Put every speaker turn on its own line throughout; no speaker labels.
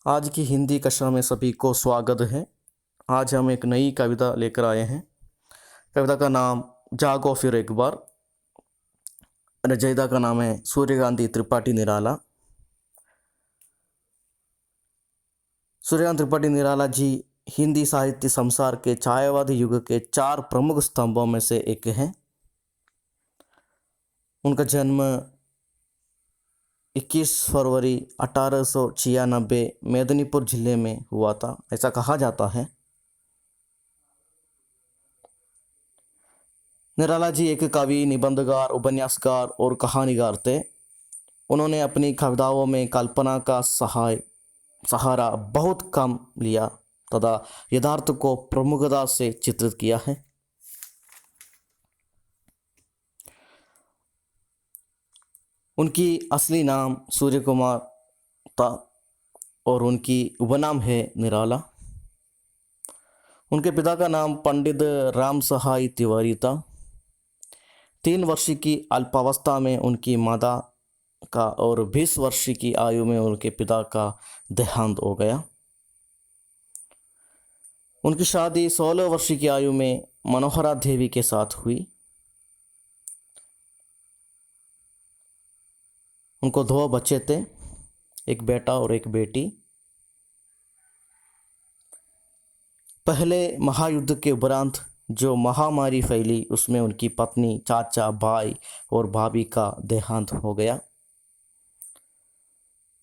आज की हिंदी कक्षा में सभी को स्वागत है। आज हम एक नई कविता लेकर आए हैं। कविता का नाम जागो फिर एक बार। रचयिता का नाम है सूर्यकांत त्रिपाठी निराला। सूर्यकांत त्रिपाठी निराला जी हिंदी साहित्य संसार के छायावादी युग के 4 प्रमुख स्तंभों में से एक हैं। उनका जन्म 21 फरवरी 1896 मेदिनीपुर जिले में हुआ था, ऐसा कहा जाता है। निराला जी एक कवि, निबंधकार, उपन्यासकार और कहानीकार थे। उन्होंने अपनी कविताओं में कल्पना का सहारा बहुत कम लिया तथा यथार्थ को प्रमुखता से चित्रित किया है। उनकी असली नाम सूर्य कुमार था और उनकी उपनाम है निराला। उनके पिता का नाम पंडित राम सहाय तिवारी था। 3 वर्ष की अल्पावस्था में उनकी माता का और 20 वर्ष की आयु में उनके पिता का देहांत हो गया। उनकी शादी 16 वर्ष की आयु में मनोहरा देवी के साथ हुई। उनको 2 बच्चे थे, एक बेटा और एक बेटी। पहले महायुद्ध के उपरांत जो महामारी फैली उसमें उनकी पत्नी, चाचा, भाई और भाभी का देहांत हो गया।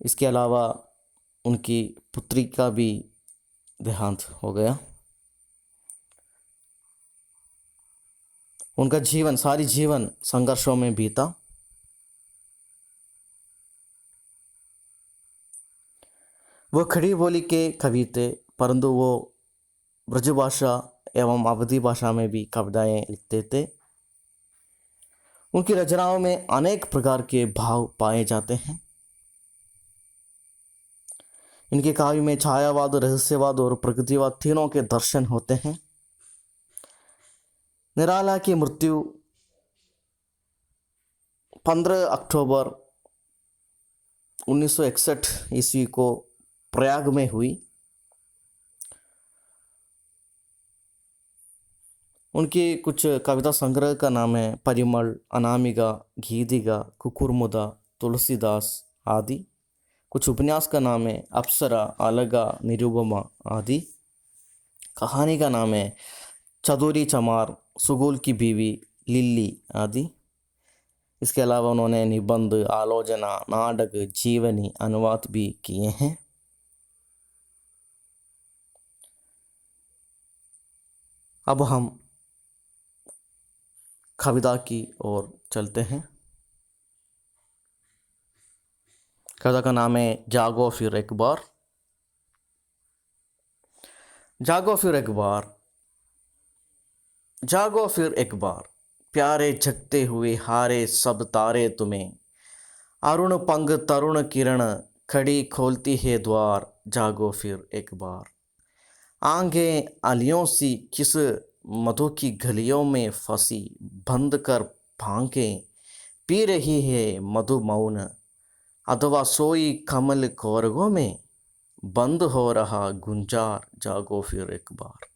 इसके अलावा उनकी पुत्री का भी देहांत हो गया। उनका सारी जीवन संघर्षों में बीता। वो खड़ी बोली के कवि थे, परंतु वो ब्रजभाषा एवं अवधी भाषा में भी कविताएं लिखते थे। उनकी रचनाओं में अनेक प्रकार के भाव पाए जाते हैं। इनके काव्य में छायावाद, रहस्यवाद और प्रकृतिवाद तीनों के दर्शन होते हैं। निराला की मृत्यु 15 अक्टूबर 1961 ईस्वी को प्रयाग में हुई। उनकी कुछ कविता संग्रह का नाम है परिमल, अनामिका, गीतिका, कुकुरमुदा, तुलसीदास आदि। कुछ उपन्यास का नाम है अप्सरा, अलगा, निरुपमा आदि। कहानी का नाम है चतुरी चमार, सुगुल की बीवी, लिल्ली आदि। इसके अलावा उन्होंने निबंध, आलोचना, नाटक, जीवनी, अनुवाद भी किए हैं। अब हम कविता की ओर चलते हैं। कविता का नाम है जागो फिर एक बार। जागो फिर एक बार, जागो फिर एक बार, प्यारे जगते हुए हारे सब तारे तुम्हें। अरुण पंग तरुण किरण, खड़ी खोलती है द्वार, जागो फिर एक बार। आंखें अलियों सी किस मधु की गलियों में फंसी, बंद कर भांखें पी रही है मधु मौन। अथवा सोई कमल कोरगों में, बंद हो रहा गुंजार, जागो फिर एक बार।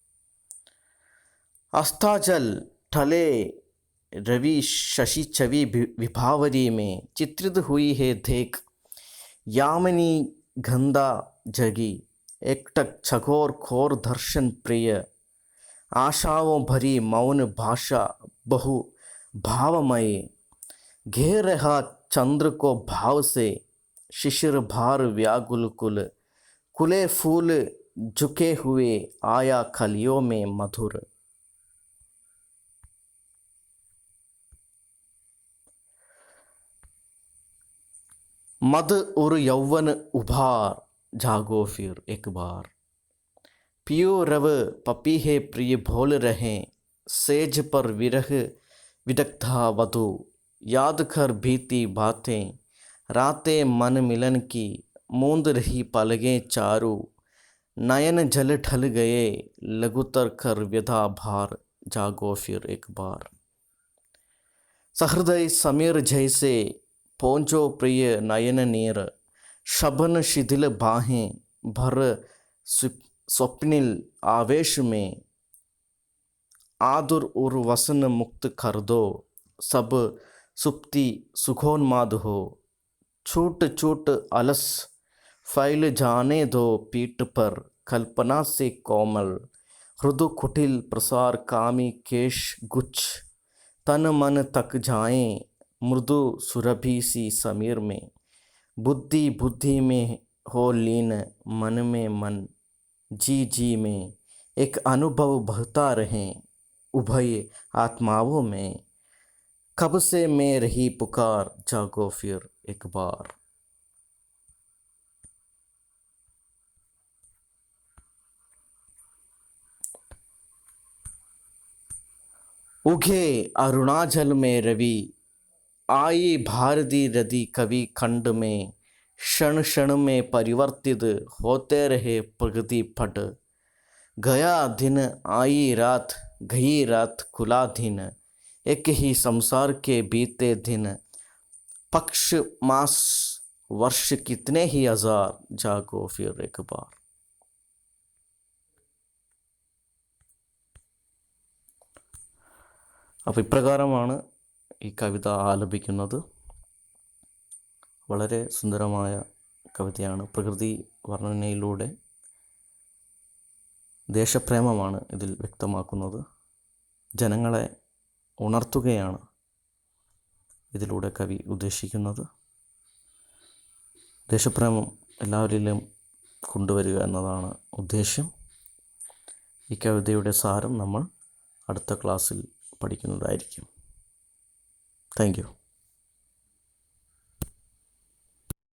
अस्ताचल ढले रवि शशि छवि विभावरी में, चित्रित हुई है देख यामिनी गंधा जगी। एकटक छगोर खोर दर्शन प्रिय, आशाओं भरी मौन भाषा बहु भावमय। घेर रहा चंद्र को भाव से, शिशिर भार व्याकुल कुल। खुले फूल झुके हुए, आया कलियों में मधुर। मद और यौवन उभार, जागो फिर एक बार। पियो रव पपीहे प्रिय भोल रहे, सेज पर विरह विदग्धा वधु। याद कर बीती बातें, रातें मन मिलन की, मूंद रही पलकें चारू। नयन जल ढल गए, लघुतर कर व्यथा भार, जागो फिर एक बार। सहृदय समीर जैसे पहुंचो प्रिय नयन नीर, शबन शिथिल बाहें। भर स्वप्निल आवेश में, आदुर और वसन मुक्त कर दो, सब सुप्ति सुखोन्माद हो। छूट छूट अलस फैल जाने दो पीठ पर, कल्पना से कोमल हृदय कुटिल प्रसार कामी केश गुच्छ। तन मन तक जाएं मृदु सुरभि सी समीर में, बुद्धि बुद्धि में हो लीन, मन में मन जी जी में, एक अनुभव बहता रहे उभय आत्माओं में। कब से मैं रही पुकार, जागो फिर एक बार। उगे अरुणाचल में रवि, आई भारती रवि कवि खंड में, क्षण क्षण में परिवर्तित होते रहे प्रगति पट। गया दिन आई रात, गई रात खुला दिन, एक ही संसार के बीते दिन। पक्ष मास वर्ष कितने ही हजार, जागो फिर एक बार। അപ്പോൾ ഇപ്രകാരമാണ് ഈ കവിത ആലപിക്കുന്നത്. വളരെ സുന്ദരമായ കവിതയാണ്. പ്രകൃതി വർണ്ണനയിലൂടെ ദേശപ്രേമമാണ് ഇതിൽ വ്യക്തമാക്കുന്നത്. ജനങ്ങളെ ഉണർത്തുകയാണ് ഇതിലൂടെ കവി ഉദ്ദേശിക്കുന്നത്. ദേശപ്രേമം എല്ലാവരിലും കൊണ്ടുവരിക എന്നതാണ് ഉദ്ദേശ്യം. ഈ കവിതയുടെ സാരം നമ്മൾ അടുത്ത ക്ലാസ്സിൽ പഠിക്കുന്നതായിരിക്കും. Thank you.